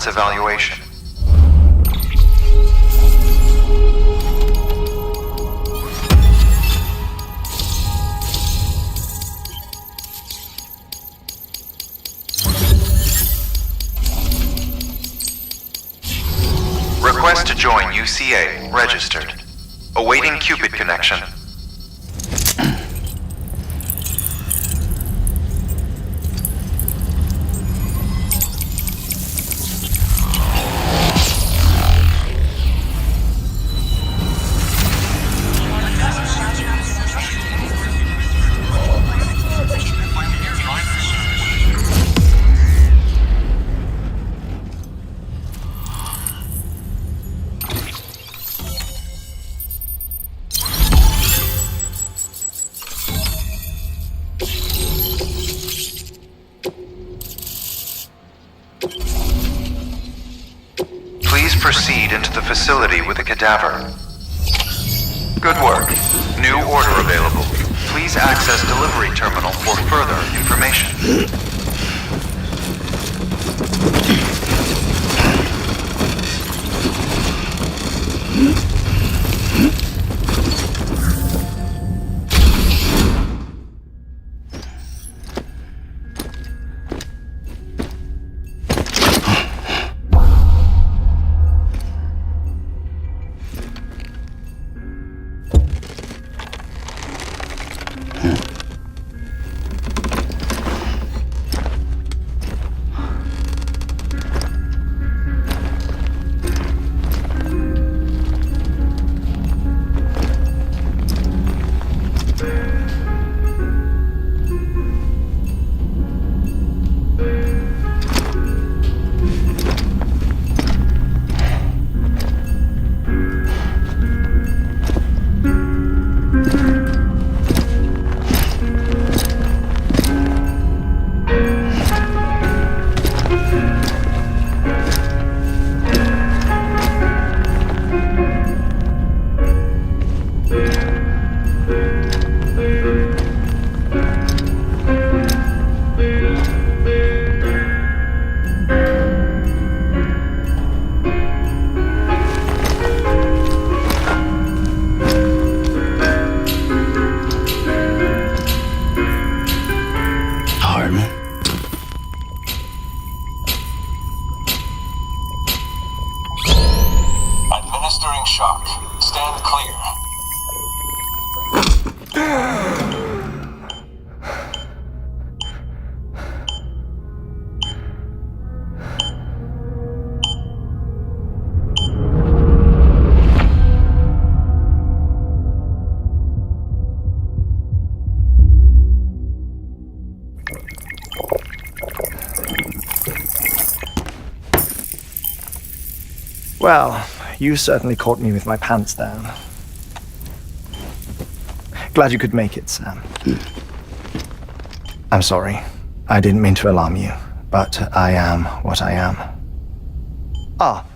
performance evaluation. Request to join UCA. Registered. Awaiting Cupid connection. Please proceed into the facility with a cadaver. Good work. New order available. Please access delivery terminal for further information. Administering shock. Stand clear. Well, you certainly caught me with my pants down. Glad you could make it, Sam. I'm sorry. I didn't mean to alarm you, but I am what I am. Ah,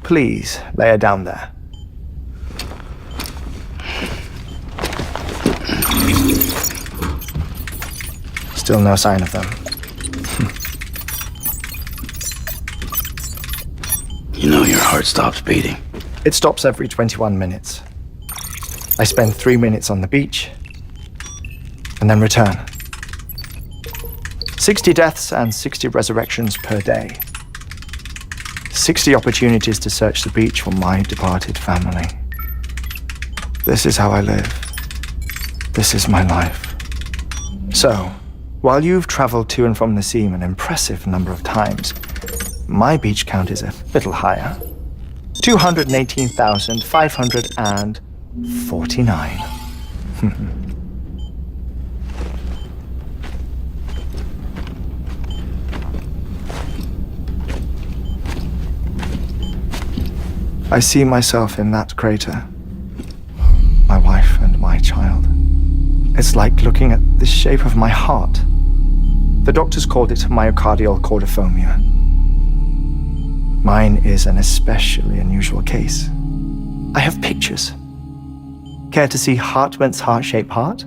please, lay her down there. Still no sign of them. You know your heart stops beating. It stops every 21 minutes. I spend 3 minutes on the beach, and then return. 60 deaths and 60 resurrections per day. 60 opportunities to search the beach for my departed family. This is how I live. This is my life. So, while you've traveled to and from the scene an impressive number of times, my beach count is a little higher. 218,549. I see myself in that crater. My wife and my child. It's like looking at the shape of my heart. The doctors called it myocardial chordophobia. Mine is an especially unusual case. I have pictures. Care to see Heartman's heart-shaped heart?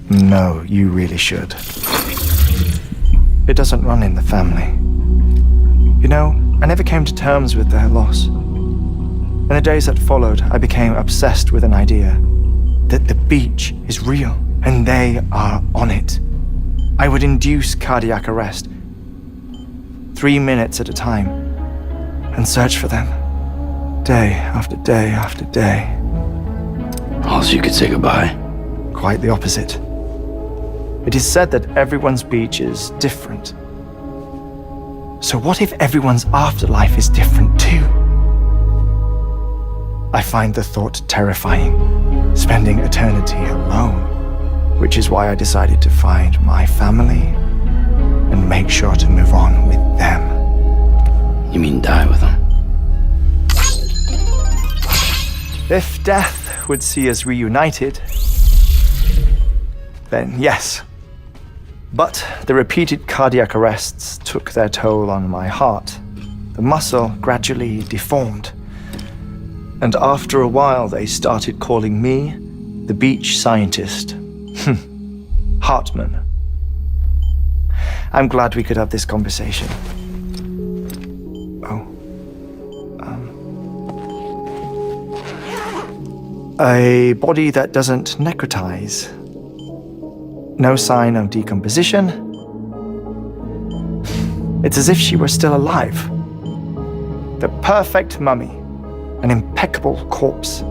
No, you really should. It doesn't run in the family. It know, I never came to terms with their loss. In the days that followed, I became obsessed with an idea that the beach is real and they are on it. I would induce cardiac arrest, 3 minutes at a time, and search for them, day after day after day. Also, you could say goodbye. Quite the opposite. It is said that everyone's beach is different. So what if everyone's afterlife is different too? I find the thought terrifying, spending eternity alone, which is why I decided to find my family and make sure to move on with them. You mean die with them? If death would see us reunited, then yes. But the repeated cardiac arrests took their toll on my heart. The muscle gradually deformed. And after a while, they started calling me the beach scientist. Heartman. I'm glad we could have this conversation. A body that doesn't necrotize. No sign of decomposition. It's as if she were still alive. The perfect mummy. An impeccable corpse.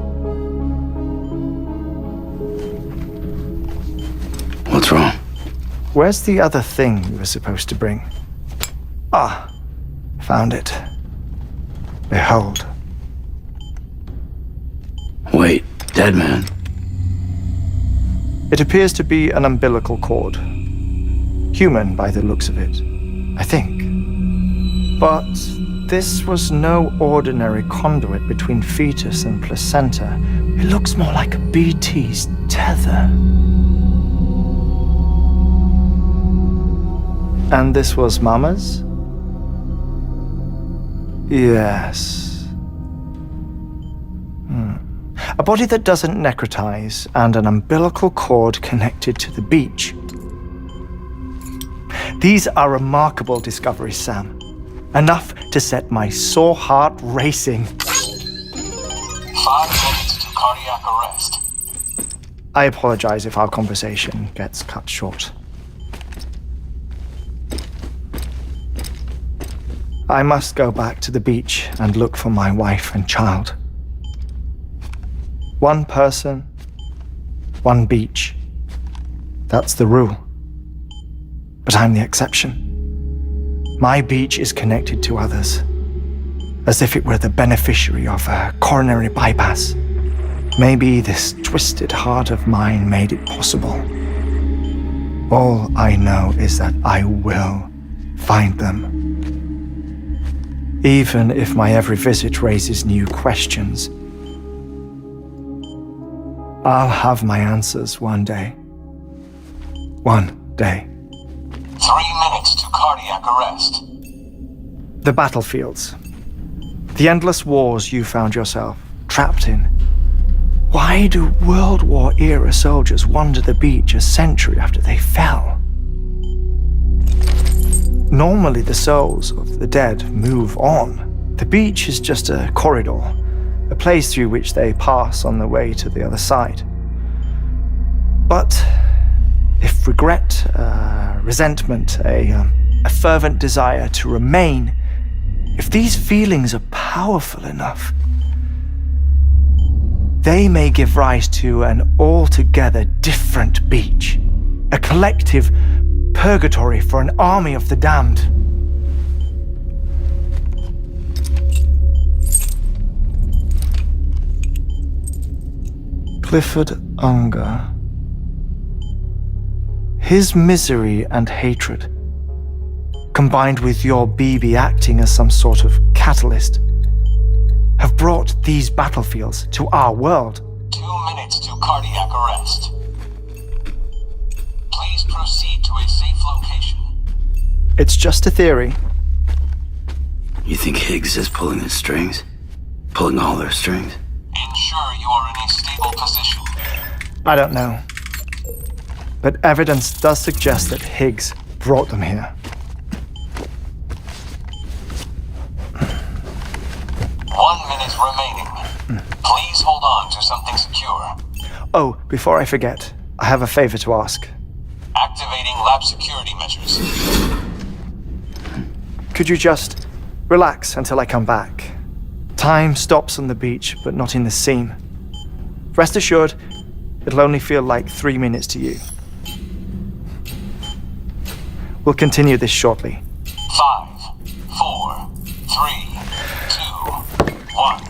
What's wrong? Where's the other thing you were supposed to bring? Ah, found it. Behold. Wait, dead man. It appears to be an umbilical cord. Human by the looks of it, I think. But this was no ordinary conduit between fetus and placenta. It looks more like a BT's tether. And this was Mama's? Yes. A body that doesn't necrotize and an umbilical cord connected to the beach. These are remarkable discoveries, Sam. Enough to set my sore heart racing. 5 minutes to cardiac arrest. I apologize if our conversation gets cut short. I must go back to the beach and look for my wife and child. One person, one beach. That's the rule. But I'm the exception. My beach is connected to others, as if it were the beneficiary of a coronary bypass. Maybe this twisted heart of mine made it possible. All I know is that I will find them. Even if my every visit raises new questions, I'll have my answers one day. One day. 3 minutes to cardiac arrest. The battlefields. The endless wars you found yourself trapped in. Why do World War-era soldiers wander the beach a century after they fell? Normally the souls of the dead move on. The beach is just a corridor, a place through which they pass on the way to the other side. But if regret, resentment, a fervent desire to remain, if these feelings are powerful enough, they may give rise to an altogether different beach, a collective purgatory for an army of the damned. Clifford Unger. His misery and hatred, combined with your BB acting as some sort of catalyst, have brought these battlefields to our world. 2 minutes to cardiac arrest. Please proceed to a safe location. It's just a theory. You think Higgs is pulling the strings? Pulling all their strings? Ensure you are in a stable position. I don't know. But evidence does suggest that Higgs brought them here. minute remaining. Please hold on to something secure. Oh, before I forget, I have a favor to ask. Activating lab security measures. Could you just relax until I come back? Time stops on the beach, but not in the scene. Rest assured, it'll only feel like 3 minutes to you. We'll continue this shortly. 5, 4, 3, 2, 1.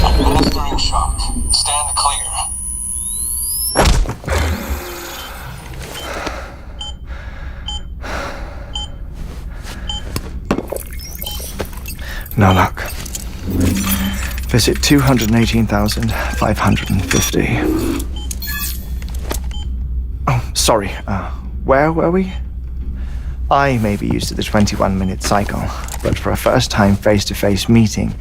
Administering shock. Stand clear. No luck. Visit 218,550. Oh, sorry. Where were we? I may be used to the 21-minute cycle, but for a first-time face-to-face meeting,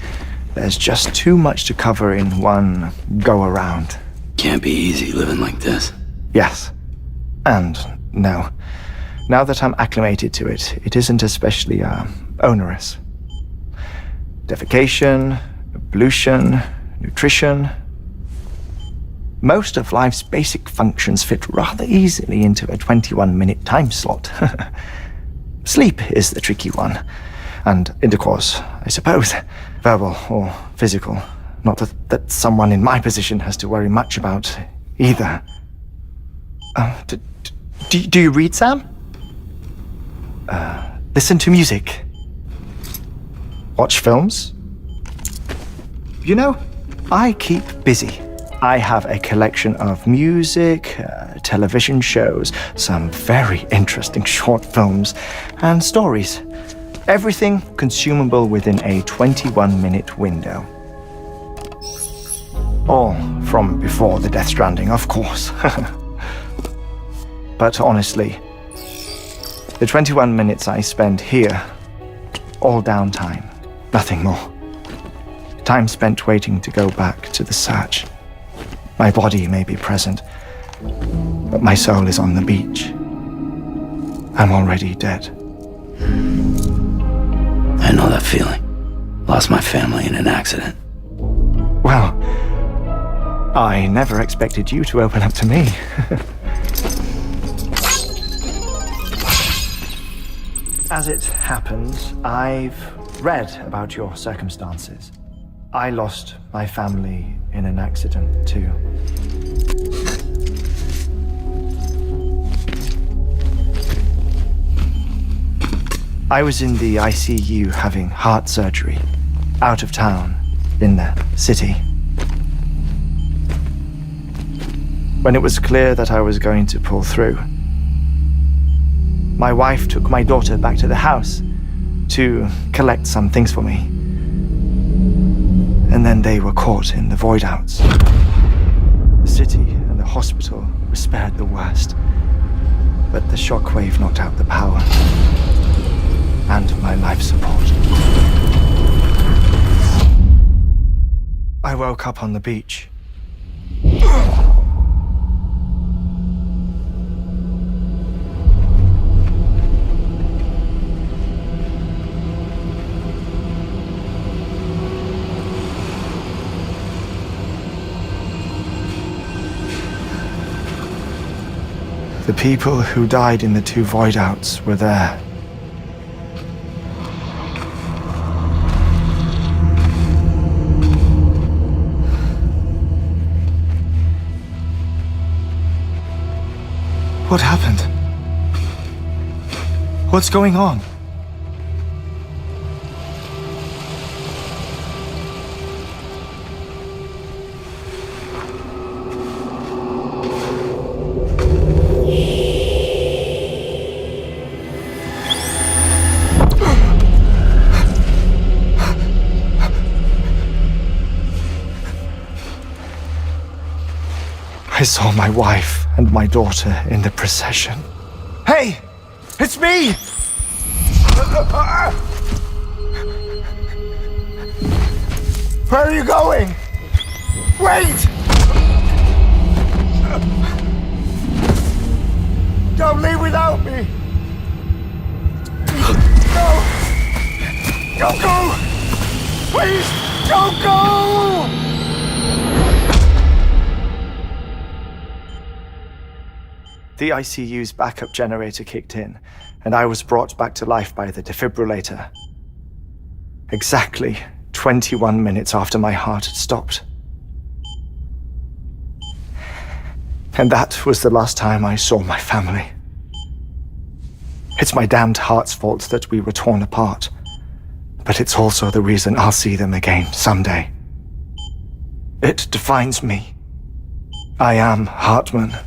there's just too much to cover in one go-around. Can't be easy living like this. Yes. And no. Now that I'm acclimated to it, it isn't especially, onerous. Defecation, ablution, nutrition. Most of life's basic functions fit rather easily into a 21-minute time slot. Sleep is the tricky one. And intercourse, I suppose. Verbal or physical. Not that someone in my position has to worry much about either. Do you read, Sam? Listen to music. Watch films? You know, I keep busy. I have a collection of music, television shows, some very interesting short films, and stories. Everything consumable within a 21-minute window. All from before the Death Stranding, of course. But honestly, the 21 minutes I spend here, all downtime, nothing more. Time spent waiting to go back to the search. My body may be present, but my soul is on the beach. I'm already dead. I know that feeling. Lost my family in an accident. Well, I never expected you to open up to me. As it happens, I've read about your circumstances. I lost my family in an accident, too. I was in the ICU having heart surgery, out of town, in the city. When it was clear that I was going to pull through, my wife took my daughter back to the house to collect some things for me. And then they were caught in the void outs. The city and the hospital were spared the worst, but the shockwave knocked out the power and my life support. I woke up on the beach. The people who died in the 2 void outs were there. What happened? What's going on? I saw my wife and my daughter in the procession. Hey! It's me! Where are you going? Wait! Don't leave without me! No! Don't go! Please, don't go! The ICU's backup generator kicked in, and I was brought back to life by the defibrillator. Exactly 21 minutes after my heart had stopped. And that was the last time I saw my family. It's my damned heart's fault that we were torn apart, but it's also the reason I'll see them again someday. It defines me. I am Heartman.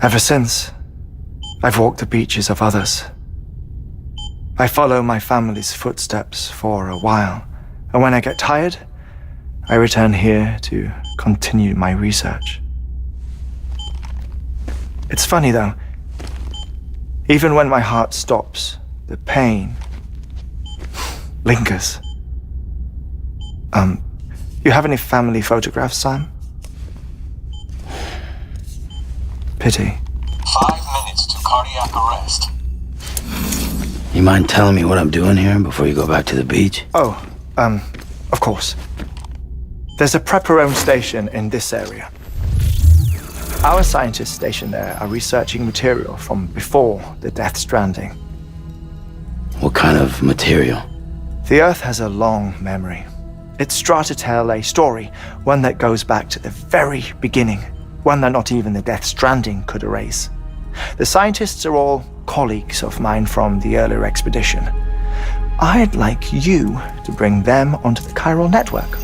Ever since, I've walked the beaches of others. I follow my family's footsteps for a while, and when I get tired, I return here to continue my research. It's funny though, even when my heart stops, the pain lingers. You have any family photographs, Sam? Pity. 5 minutes to cardiac arrest. You mind telling me what I'm doing here before you go back to the beach? Oh, of course. There's a prepper-owned station in this area. Our scientists stationed there are researching material from before the Death Stranding. What kind of material? The Earth has a long memory. Its strata tell a story, one that goes back to the very beginning, one that not even the Death Stranding could erase. The scientists are all colleagues of mine from the earlier expedition. I'd like you to bring them onto the chiral network.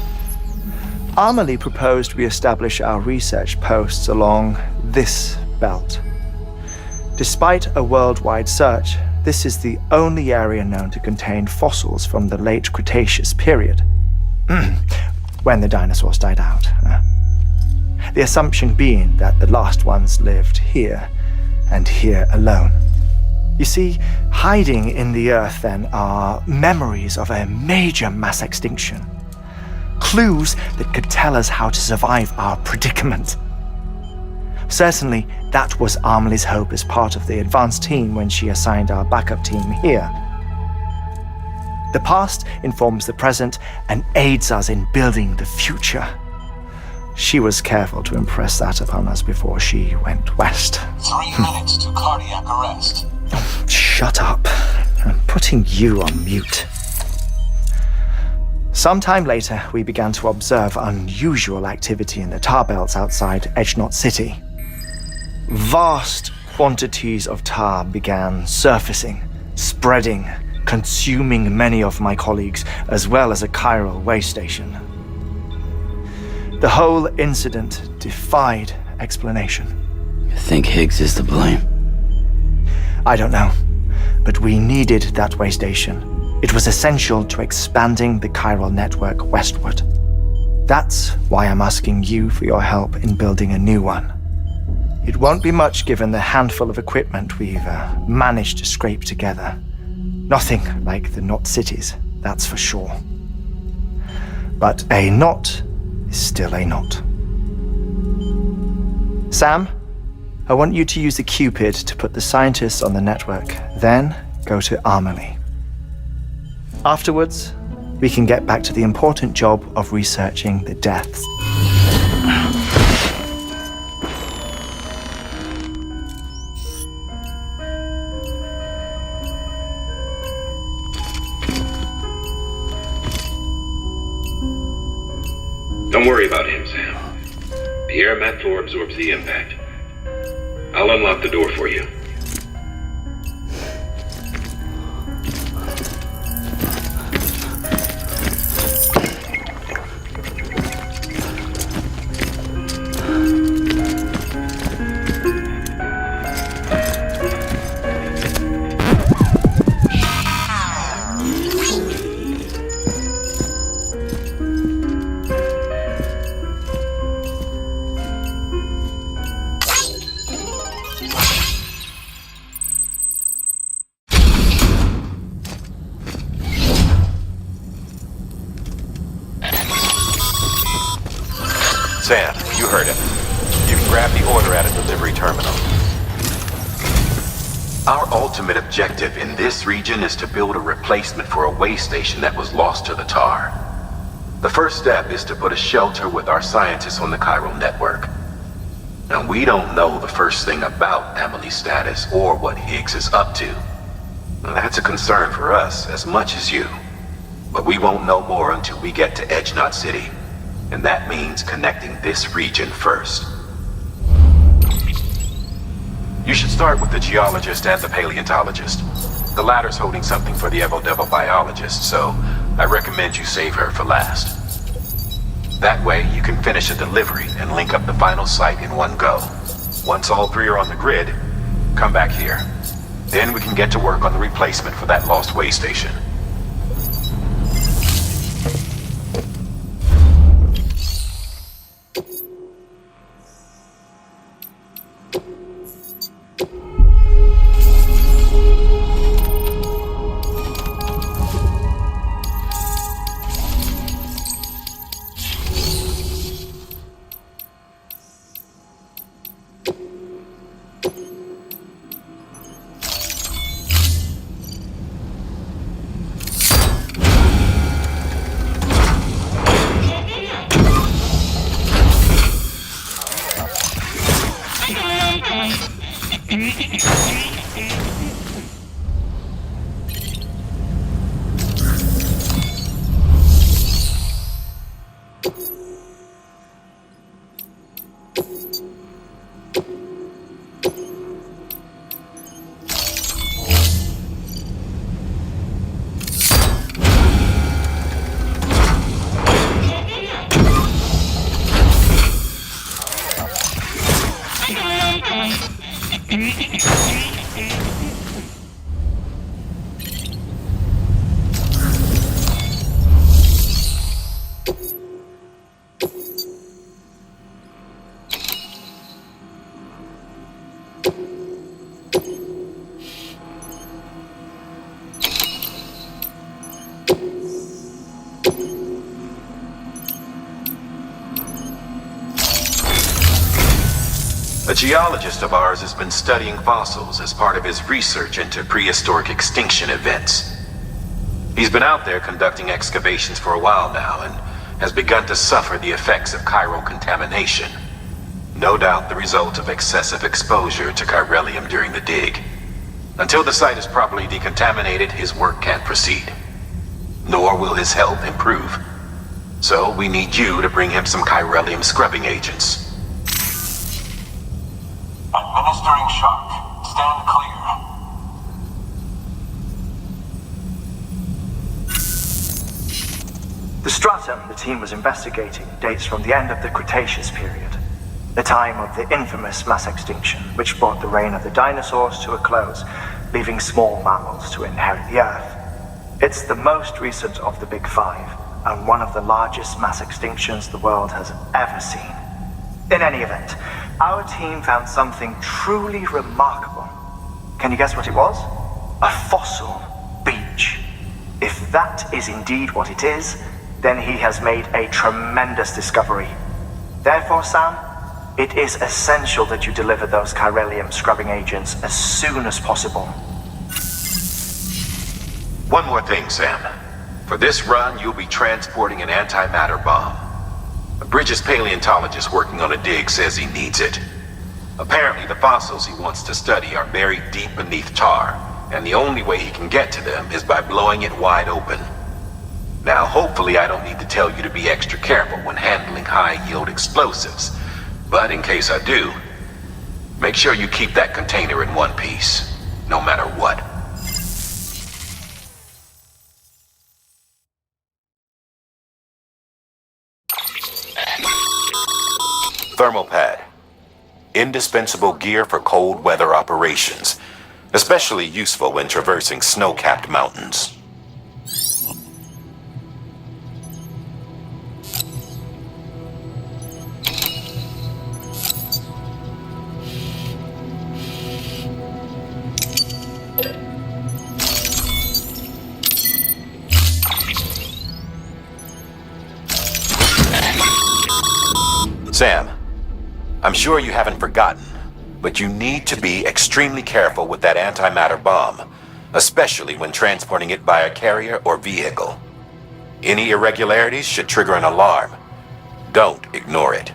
Amelie proposed we establish our research posts along this belt. Despite a worldwide search, this is the only area known to contain fossils from the late Cretaceous period, when the dinosaurs died out. The assumption being that the last ones lived here, and here alone. You see, hiding in the earth then are memories of a major mass extinction. Clues that could tell us how to survive our predicament. Certainly, that was Amelie's hope as part of the advanced team when she assigned our backup team here. The past informs the present and aids us in building the future. She was careful to impress that upon us before she went west. 3 minutes to cardiac arrest. Oh, shut up. I'm putting you on mute. Sometime later, we began to observe unusual activity in the tar belts outside Edgenot City. Vast quantities of tar began surfacing, spreading, consuming many of my colleagues, as well as a chiral way station. The whole incident defied explanation. You think Higgs is to blame? I don't know, but we needed that way station. It was essential to expanding the chiral network westward. That's why I'm asking you for your help in building a new one. It won't be much given the handful of equipment we've managed to scrape together. Nothing like the knot cities, that's for sure. But a knot is still a knot. Sam, I want you to use the Cupid to put the scientists on the network, then go to Amelie. Afterwards, we can get back to the important job of researching the deaths. Don't worry about him, Sam. The air mat floor absorbs the impact. I'll unlock the door for you. Sam, you heard him. You can grab the order at a delivery terminal. Our ultimate objective in this region is to build a replacement for a way station that was lost to the tar. The first step is to put a shelter with our scientists on the chiral network. Now, we don't know the first thing about Amelie's status or what Higgs is up to. Now, that's a concern for us as much as you. But we won't know more until we get to Edgenot City. And that means connecting this region first. You should start with the geologist and the paleontologist. The latter's holding something for the Evo-Devo biologist, so I recommend you save her for last. That way, you can finish a delivery and link up the final site in one go. Once all three are on the grid, come back here. Then we can get to work on the replacement for that lost way station. A geologist of ours has been studying fossils as part of his research into prehistoric extinction events. He's been out there conducting excavations for a while now and has begun to suffer the effects of chiral contamination. No doubt the result of excessive exposure to chiralium during the dig. Until the site is properly decontaminated, his work can't proceed. Nor will his health improve. So we need you to bring him some chiralium scrubbing agents. Administering shock. Stand clear. The stratum the team was investigating dates from the end of the Cretaceous period, the time of the infamous mass extinction, which brought the reign of the dinosaurs to a close, leaving small mammals to inherit the Earth. It's the most recent of the Big Five, and one of the largest mass extinctions the world has ever seen. In any event, our team found something truly remarkable. Can you guess what it was? A fossil beach. If that is indeed what it is, then he has made a tremendous discovery. Therefore, Sam, it is essential that you deliver those chiralium scrubbing agents as soon as possible. One more thing, Sam. For this run, you'll be transporting an antimatter bomb. A British paleontologist working on a dig says he needs it. Apparently, the fossils he wants to study are buried deep beneath tar, and the only way he can get to them is by blowing it wide open. Now, hopefully I don't need to tell you to be extra careful when handling high-yield explosives, but in case I do, make sure you keep that container in one piece, no matter what. Thermal pad. Indispensable gear for cold weather operations, especially useful when traversing snow-capped mountains. Sam, I'm sure you haven't forgotten, but you need to be extremely careful with that antimatter bomb, especially when transporting it by a carrier or vehicle. Any irregularities should trigger an alarm. Don't ignore it.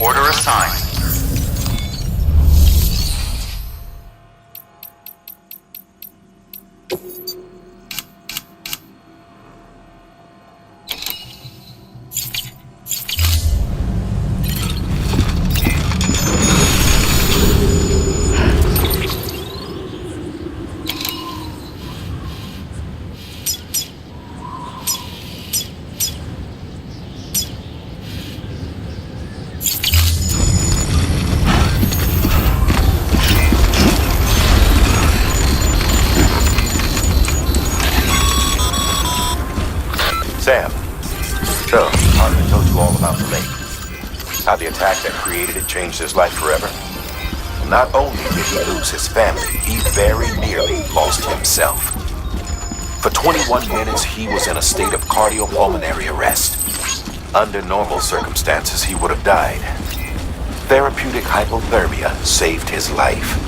Order assigned. Sam, so, Heartman told you all about the lake. How the attack that created it changed his life forever. And not only did he lose his family, he very nearly lost himself. For 21 minutes, he was in a state of cardiopulmonary arrest. Under normal circumstances, he would have died. Therapeutic hypothermia saved his life.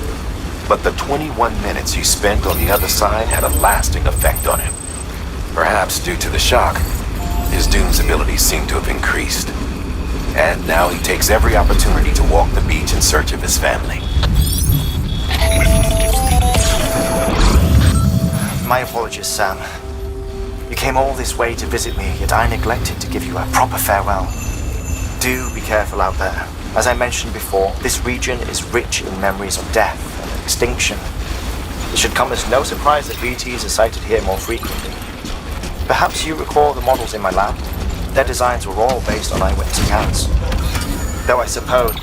But the 21 minutes he spent on the other side had a lasting effect on him. Perhaps due to the shock, his Doom's abilities seem to have increased. And now he takes every opportunity to walk the beach in search of his family. My apologies, Sam. You came all this way to visit me, yet I neglected to give you a proper farewell. Do be careful out there. As I mentioned before, this region is rich in memories of death and extinction. It should come as no surprise that BTs are sighted here more frequently. Perhaps you recall the models in my lab? Their designs were all based on eyewitness accounts. Though I suppose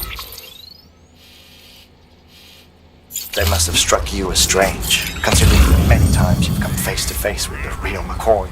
they must have struck you as strange, considering the many times you've come face to face with the real McCoy.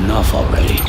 Enough already.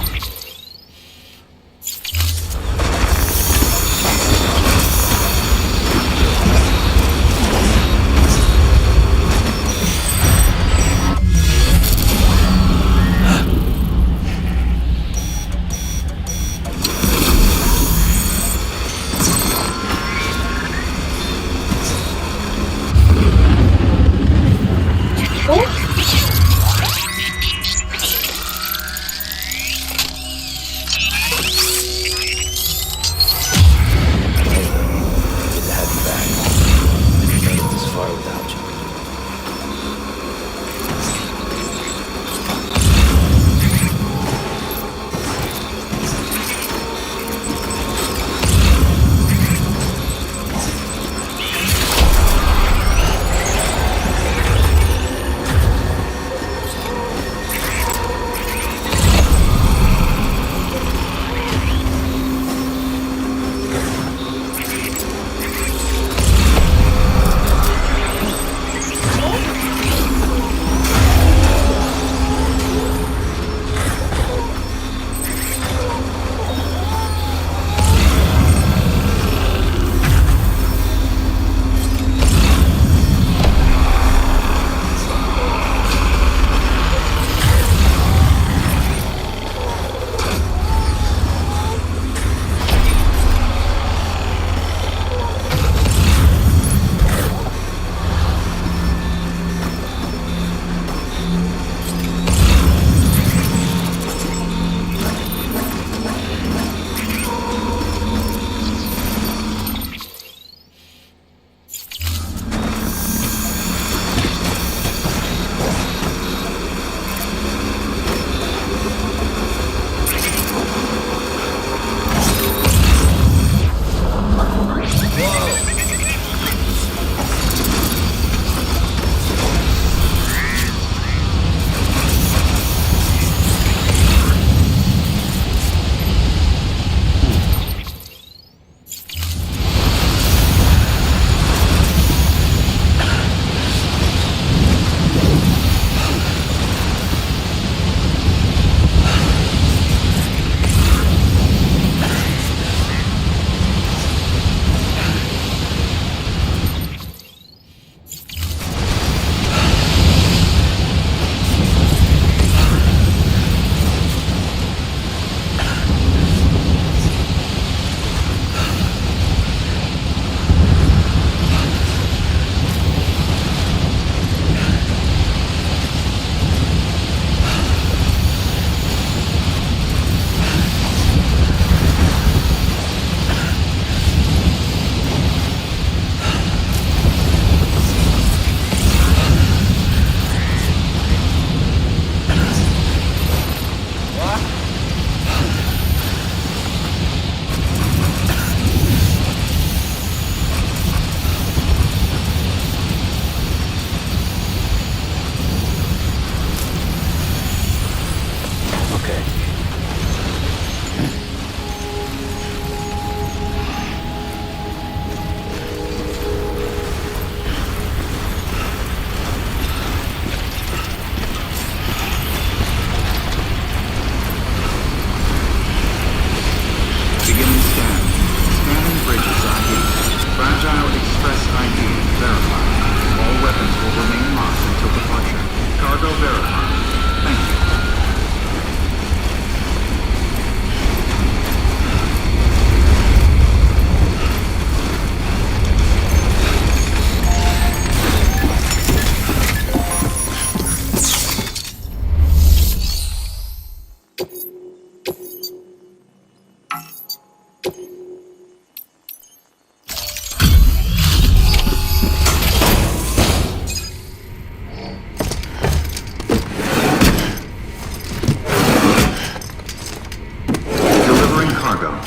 cargo.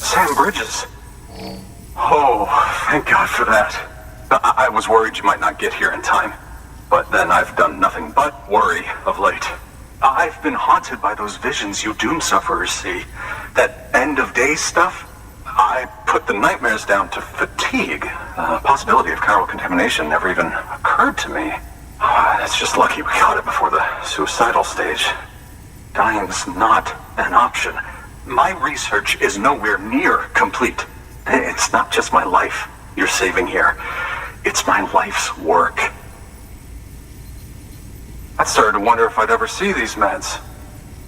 Sam Bridges. Oh, thank God for that. I was worried you might not get here in time. But then I've done nothing but worry of late. I've been haunted by those visions you doom sufferers see. That end of days stuff. I put the nightmares down to fatigue. The possibility of chiral contamination never even occurred to me. It's just lucky we got it before the suicidal stage. Dying's not an option. My research is nowhere near complete. It's not just my life you're saving here. It's my life's work. I started to wonder if I'd ever see these meds.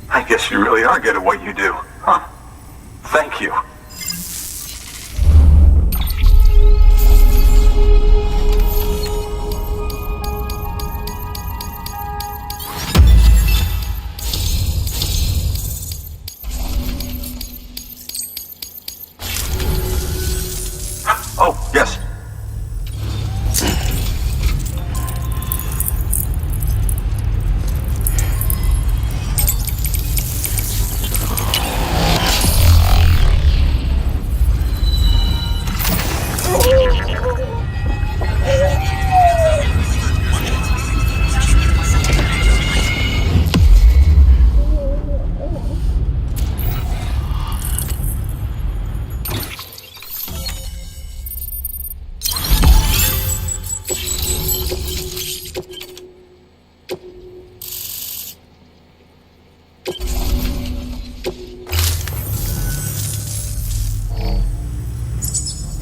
I guess you really are good at what you do, huh? Thank you. Oh, yes.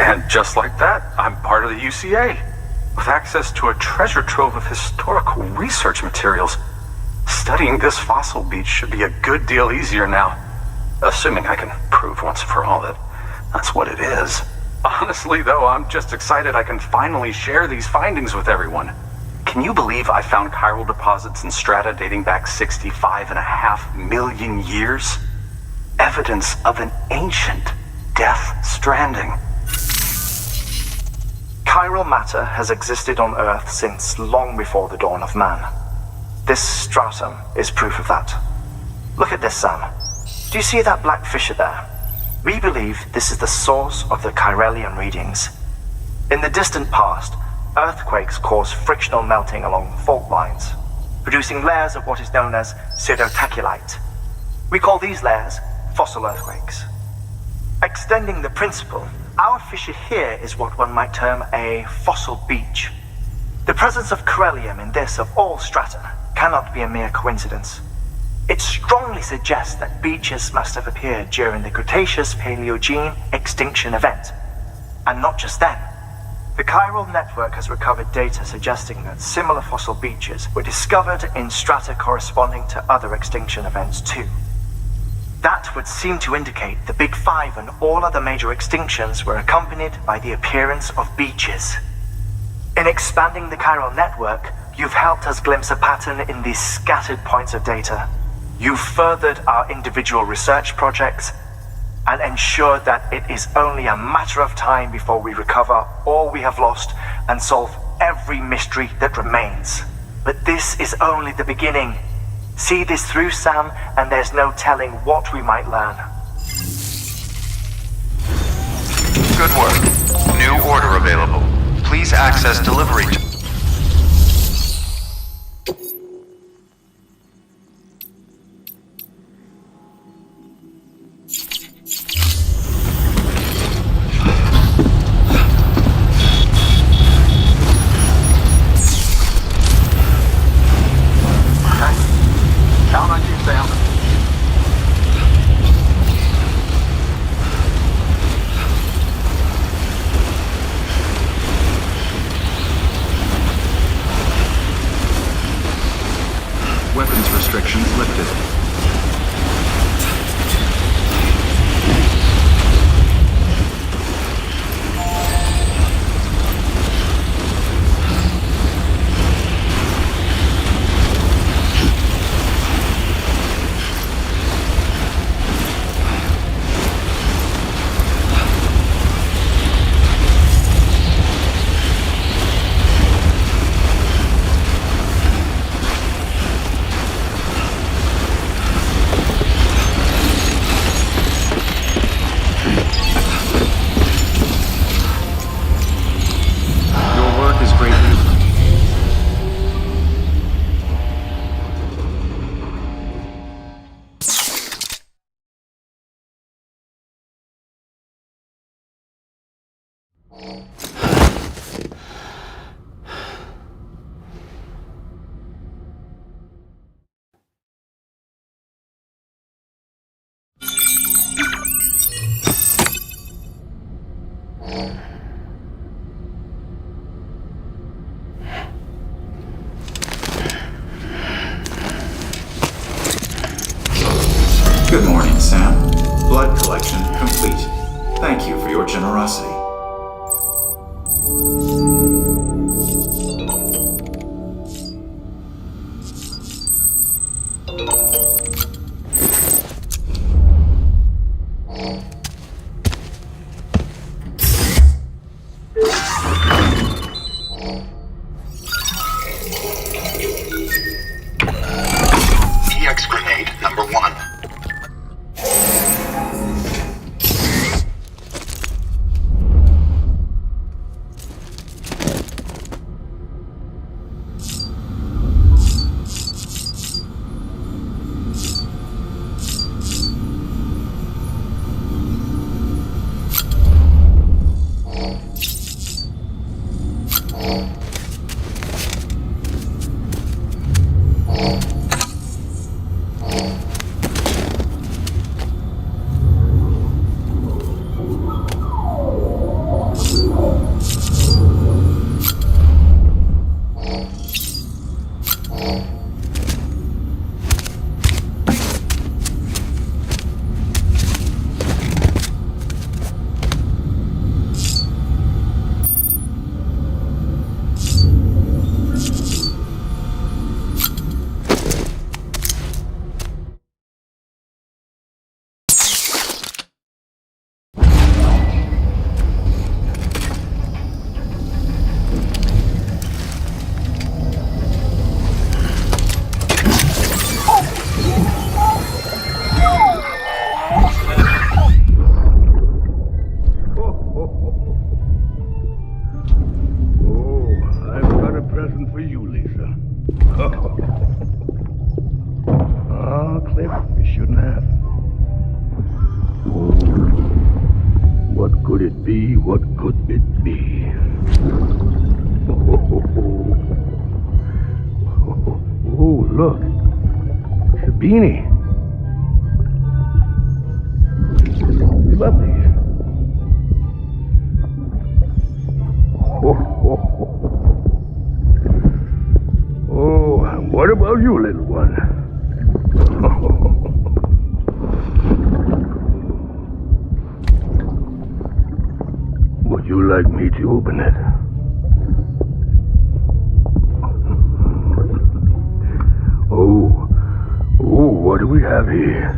And just like that, I'm part of the UCA, with access to a treasure trove of historical research materials. Studying this fossil beach should be a good deal easier now, assuming I can prove once for all that that's what it is. Honestly, though, I'm just excited I can finally share these findings with everyone. Can you believe I found chiral deposits in strata dating back 65.5 million years? Evidence of an ancient death stranding. Chiral matter has existed on Earth since long before the dawn of man. This stratum is proof of that. Look at this, Sam. Do you see that black fissure there? We believe this is the source of the Chiralian readings. In the distant past, earthquakes caused frictional melting along fault lines, producing layers of what is known as pseudotachylite. We call these layers fossil earthquakes. Extending the principle, our fissure here is what one might term a fossil beach. The presence of chiralium in this of all strata cannot be a mere coincidence. It strongly suggests that beaches must have appeared during the Cretaceous-Paleogene extinction event. And not just then. The chiral network has recovered data suggesting that similar fossil beaches were discovered in strata corresponding to other extinction events too. That would seem to indicate the Big Five and all other major extinctions were accompanied by the appearance of beaches. In expanding the chiral network, you've helped us glimpse a pattern in these scattered points of data. You've furthered our individual research projects and ensured that it is only a matter of time before we recover all we have lost and solve every mystery that remains. But this is only the beginning. See this through, Sam, and there's no telling what we might learn. Good work. New order available. Please access delivery. Count on you, Sam. Weapons restrictions lifted. blood collection complete. Thank you for your generosity. EX grenade number 1. What could it be? Oh, look. It's a beanie. You love these. Oh, and what about you, little one? Would you like me to open it? Oh, what do we have here?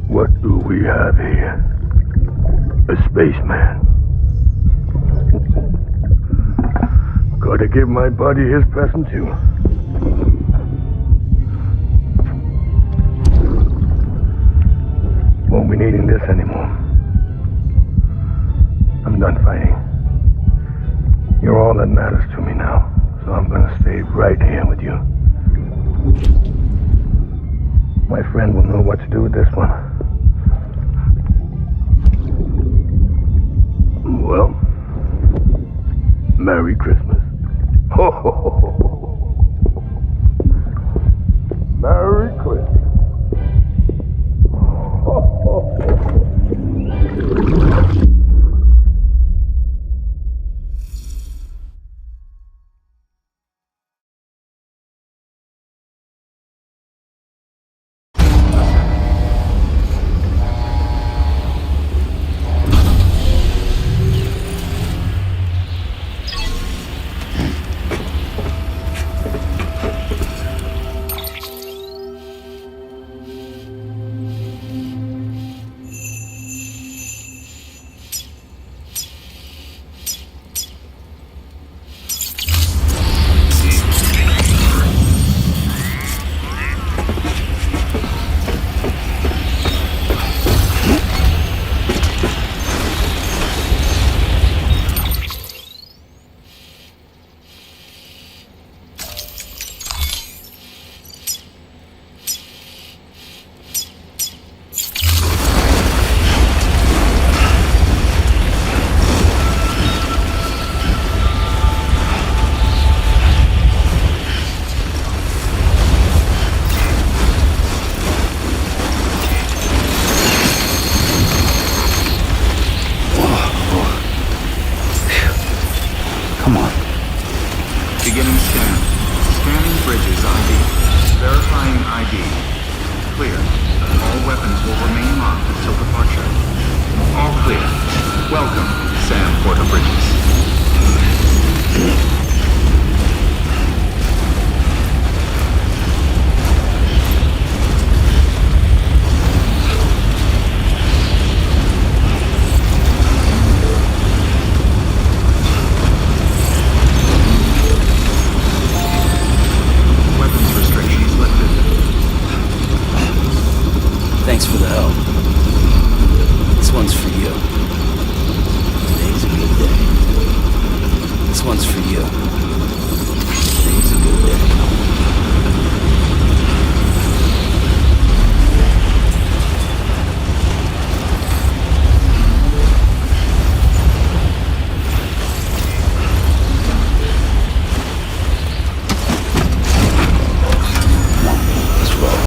What do we have here? A spaceman. Gotta give my buddy his present too. Won't be needing this anymore. I'm done fighting. You're all that matters to me now, so I'm gonna stay right here with you. My friend will know what to do with this one. Well, Merry Christmas. Ho, ho, ho, ho. Merry Christmas. Ho, ho, ho. Beginning scan. Scanning bridges ID. Verifying ID. Clear. All weapons will remain locked until departure. All clear. Welcome, Sam Porter Bridges. Weapons restrictions lifted. Thanks for the help. This one's for you. Today's a good day. This one's for you. Today's a good day. Let's roll.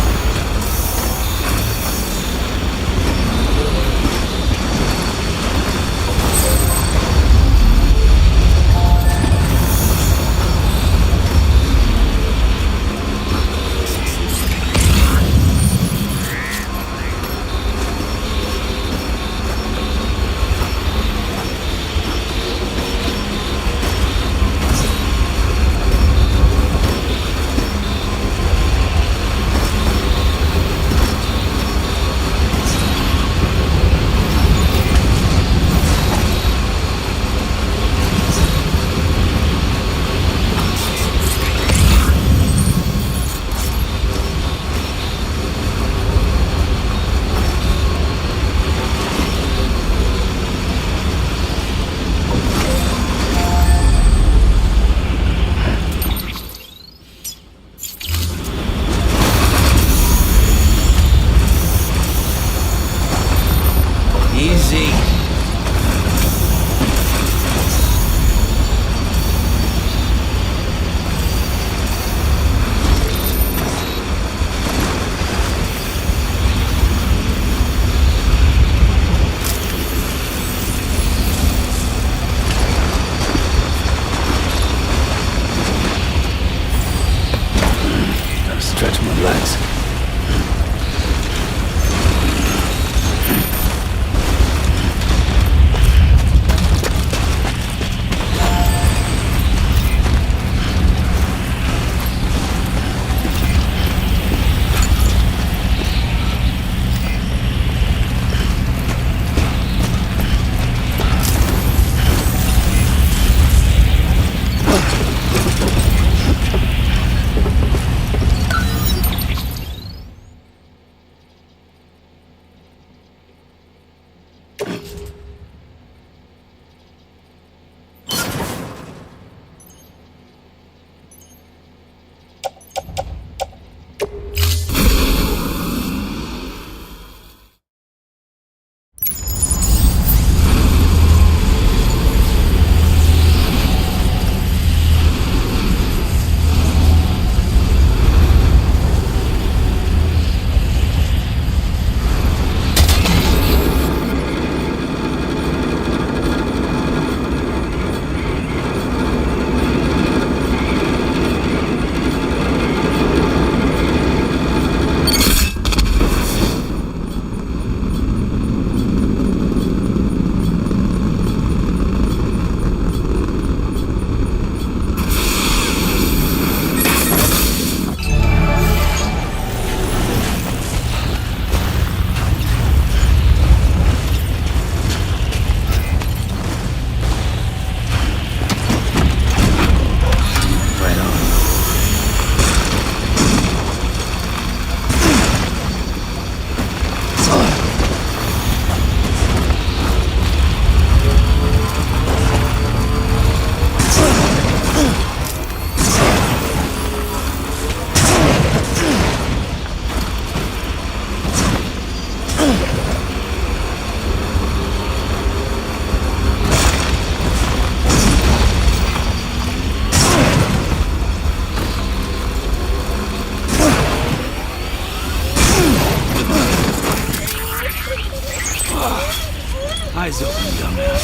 Easy. Gotta stretch my legs. Eyes open, dumbass.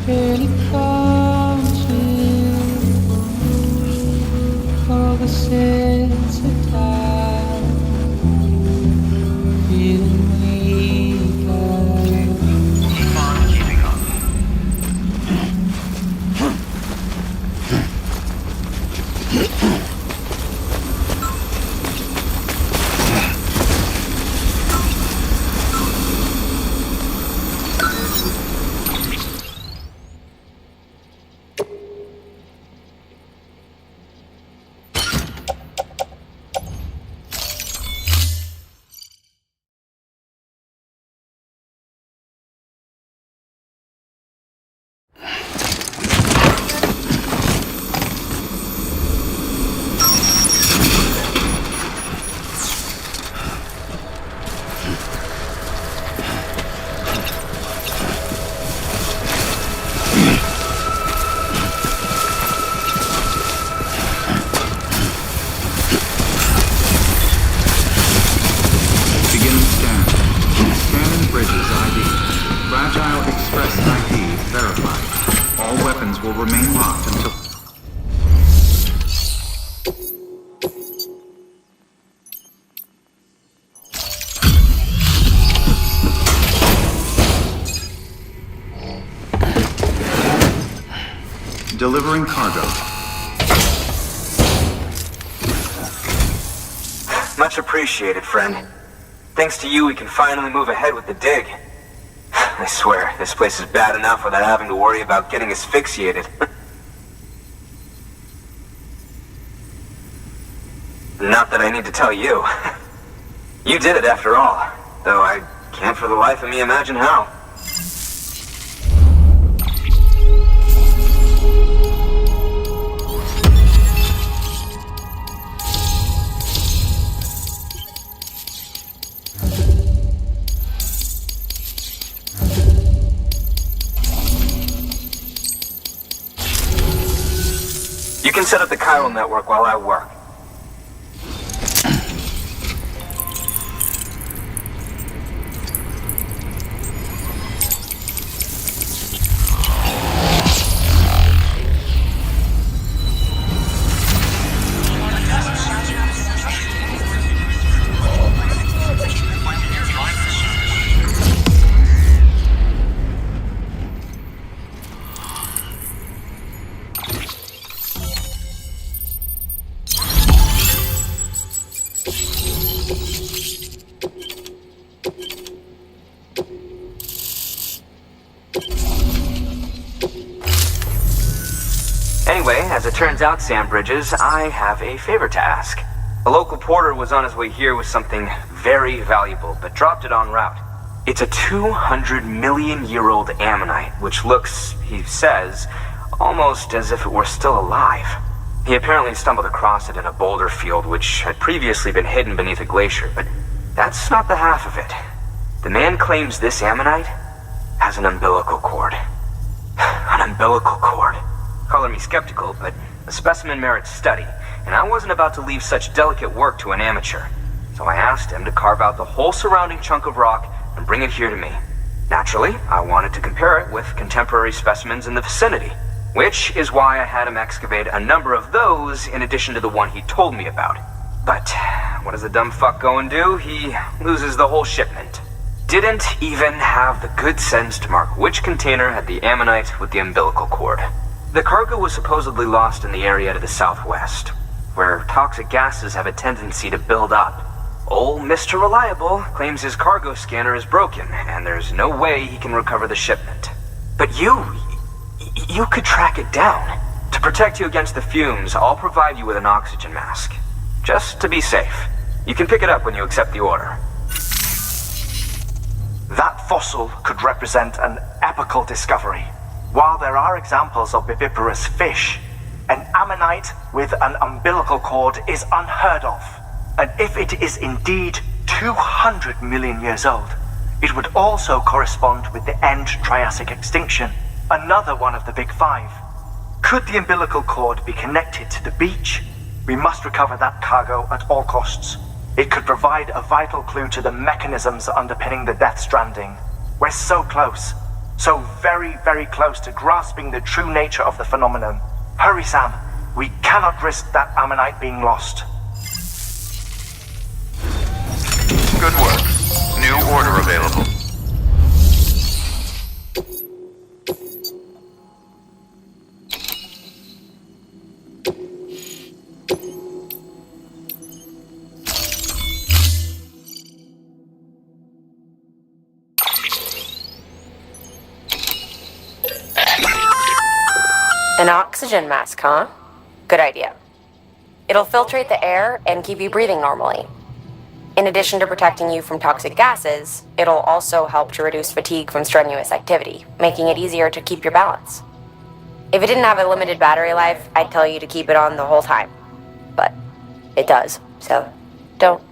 really come to all the sense of time, feeling weaker. Keep on keeping on. Beginning scan. Scanning bridges ID. Fragile Express ID verified. All weapons will remain locked until... Delivering cargo. Much appreciated, friend. Thanks to you, we can finally move ahead with the dig. I swear, this place is bad enough without having to worry about getting asphyxiated. Not that I need to tell you. You did it after all, though I can't for the life of me imagine how. You can set up the chiral network while I work. Anyway, as it turns out, Sam Bridges, I have a favor to ask. A local porter was on his way here with something very valuable, but dropped it en route. It's a 200-million-year-old ammonite, which looks, he says, almost as if it were still alive. He apparently stumbled across it in a boulder field which had previously been hidden beneath a glacier, but that's not the half of it. The man claims this ammonite has an umbilical cord. An umbilical cord. Color me skeptical, but the specimen merits study, and I wasn't about to leave such delicate work to an amateur. So I asked him to carve out the whole surrounding chunk of rock and bring it here to me. Naturally, I wanted to compare it with contemporary specimens in the vicinity, which is why I had him excavate a number of those in addition to the one he told me about. But what does the dumb fuck go and do? He loses the whole shipment. Didn't even have the good sense to mark which container had the ammonite with the umbilical cord. The cargo was supposedly lost in the area to the southwest, where toxic gases have a tendency to build up. Old Mr. Reliable claims his cargo scanner is broken, and there's no way he can recover the shipment. But you could track it down. To protect you against the fumes, I'll provide you with an oxygen mask. Just to be safe. You can pick it up when you accept the order. That fossil could represent an epochal discovery. While there are examples of viviparous fish, an ammonite with an umbilical cord is unheard of. And if it is indeed 200 million years old, it would also correspond with the end Triassic extinction, another one of the big five. Could the umbilical cord be connected to the beach? We must recover that cargo at all costs. It could provide a vital clue to the mechanisms underpinning the Death Stranding. We're so close. So very, very close to grasping the true nature of the phenomenon. Hurry, Sam. We cannot risk that ammonite being lost. Good work. New order available. An oxygen mask, huh? Good idea. It'll filtrate the air and keep you breathing normally. In addition to protecting you from toxic gases, it'll also help to reduce fatigue from strenuous activity, making it easier to keep your balance. If it didn't have a limited battery life, I'd tell you to keep it on the whole time. But it does, so don't.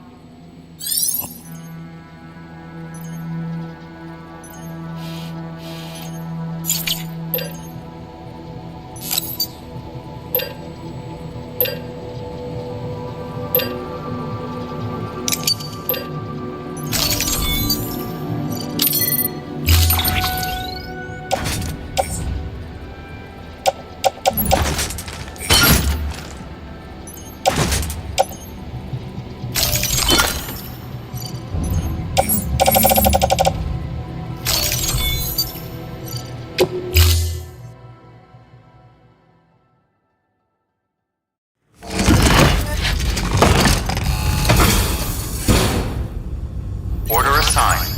Order assigned.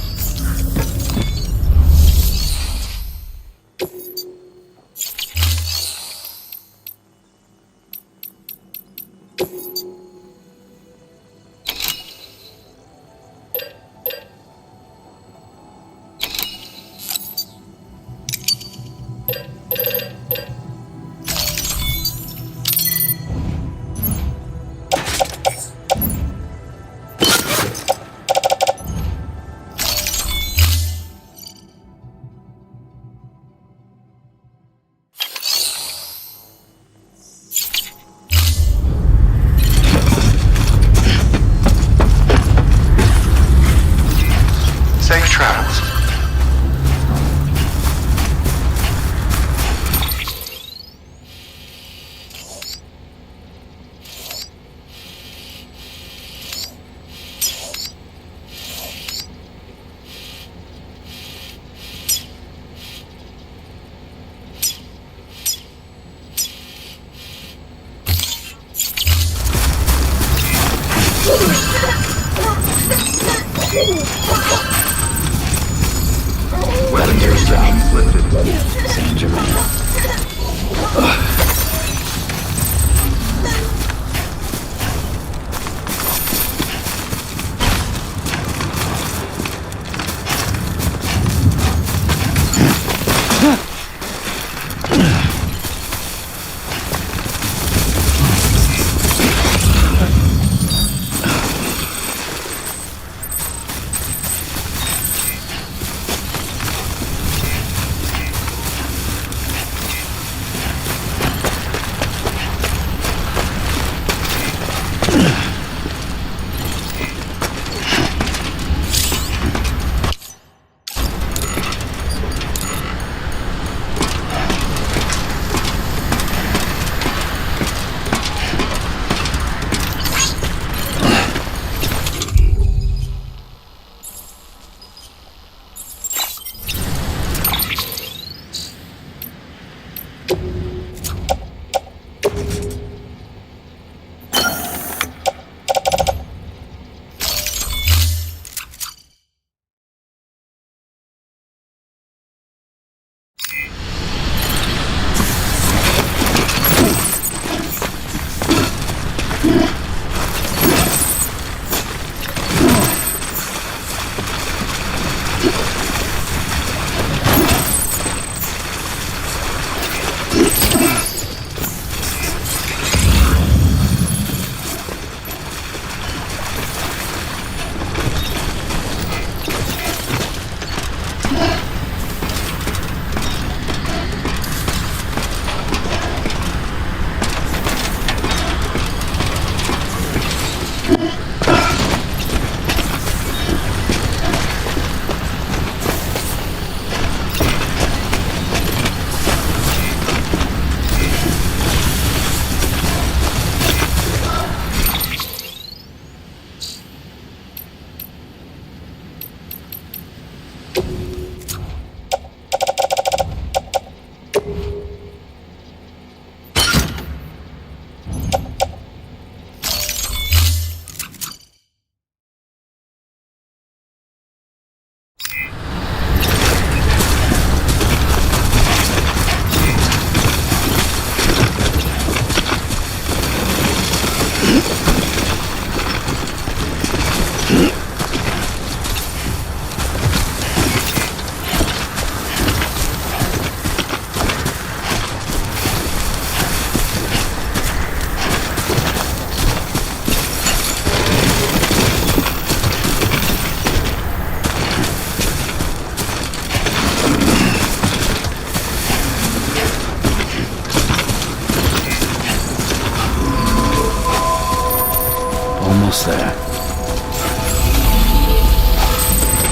almost there.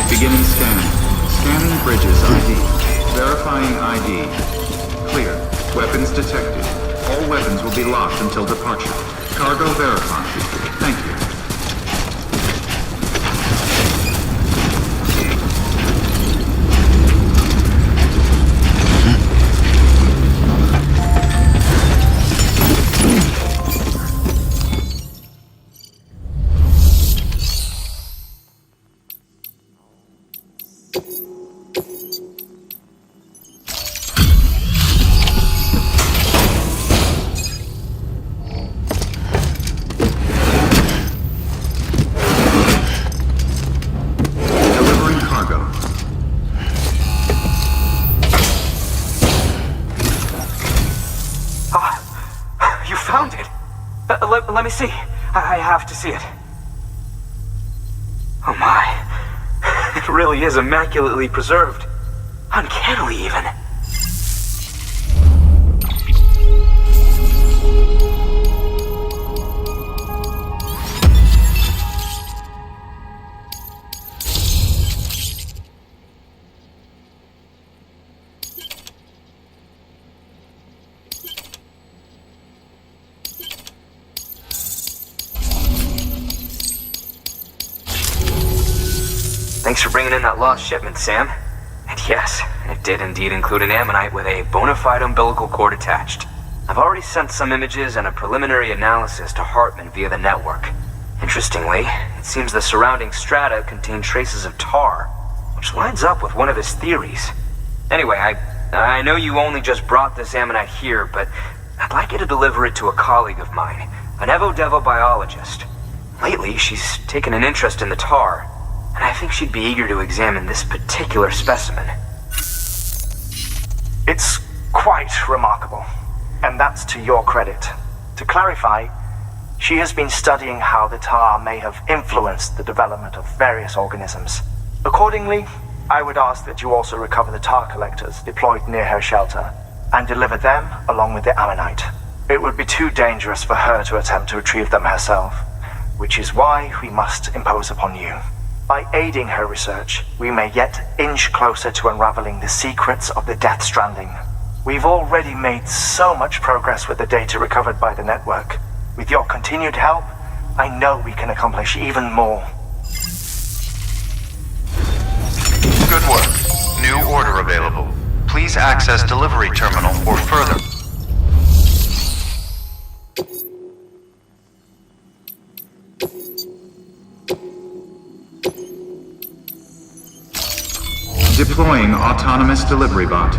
Beginning scan. Scanning bridges ID. Verifying ID. Clear. Weapons detected. All weapons will be locked until departure. Cargo verified. Thank you. Let me see. I have to see it. Oh my. It really is immaculately preserved. Uncannily even. Thanks for bringing in that lost shipment, Sam. And yes, it did indeed include an ammonite with a bona fide umbilical cord attached. I've already sent some images and a preliminary analysis to Heartman via the network. Interestingly, it seems the surrounding strata contain traces of tar, which lines up with one of his theories. Anyway, I know you only just brought this ammonite here, but I'd like you to deliver it to a colleague of mine, an Evo-Devo biologist. Lately, she's taken an interest in the tar, and I think she'd be eager to examine this particular specimen. It's quite remarkable, and that's to your credit. To clarify, she has been studying how the tar may have influenced the development of various organisms. Accordingly, I would ask that you also recover the tar collectors deployed near her shelter and deliver them along with the ammonite. It would be too dangerous for her to attempt to retrieve them herself, which is why we must impose upon you. By aiding her research, we may yet inch closer to unraveling the secrets of the Death Stranding. We've already made so much progress with the data recovered by the network. With your continued help, I know we can accomplish even more. Good work. New order available. Please access delivery terminal for further. Deploying autonomous delivery bot.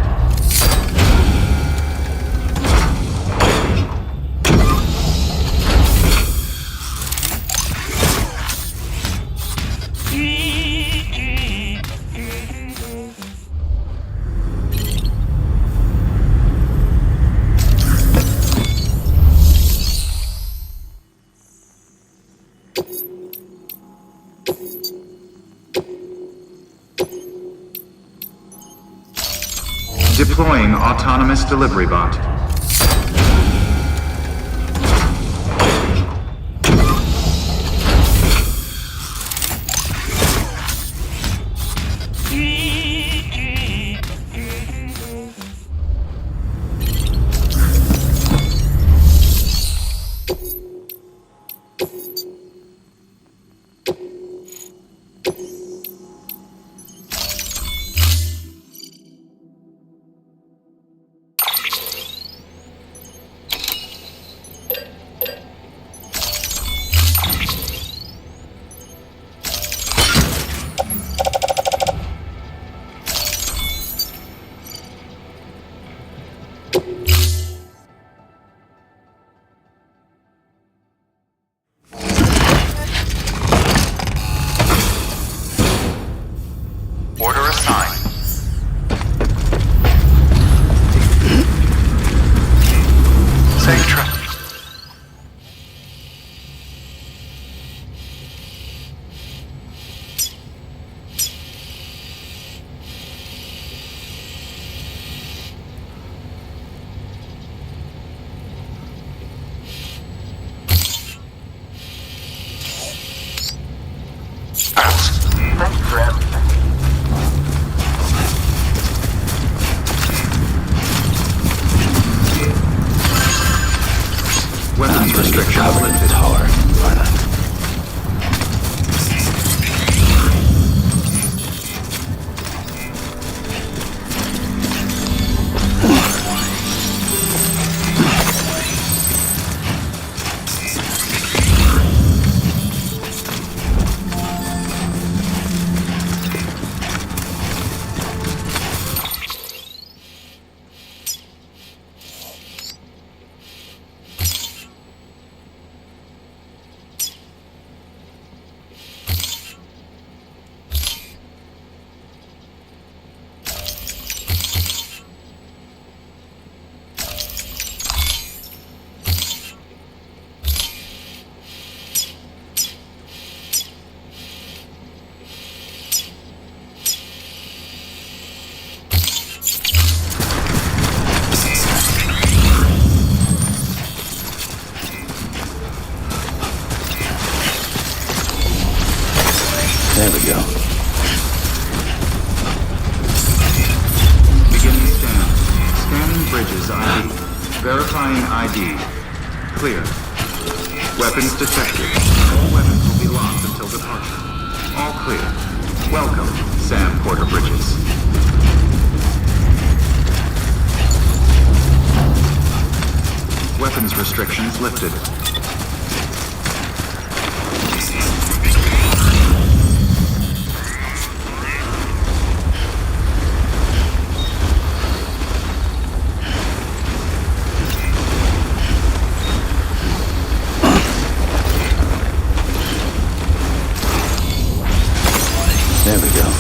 Deploying autonomous delivery bot. Order assigned. Safe trip. Weapons restrictions lifted. Hard. Why not? There we go. Beginning scan. Scanning bridges ID. Verifying ID. Clear. Weapons detected. All weapons will be locked until departure. All clear. Welcome, Sam Porter Bridges. Weapons restrictions lifted. There we go.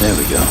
There we go.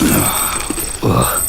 Ugh.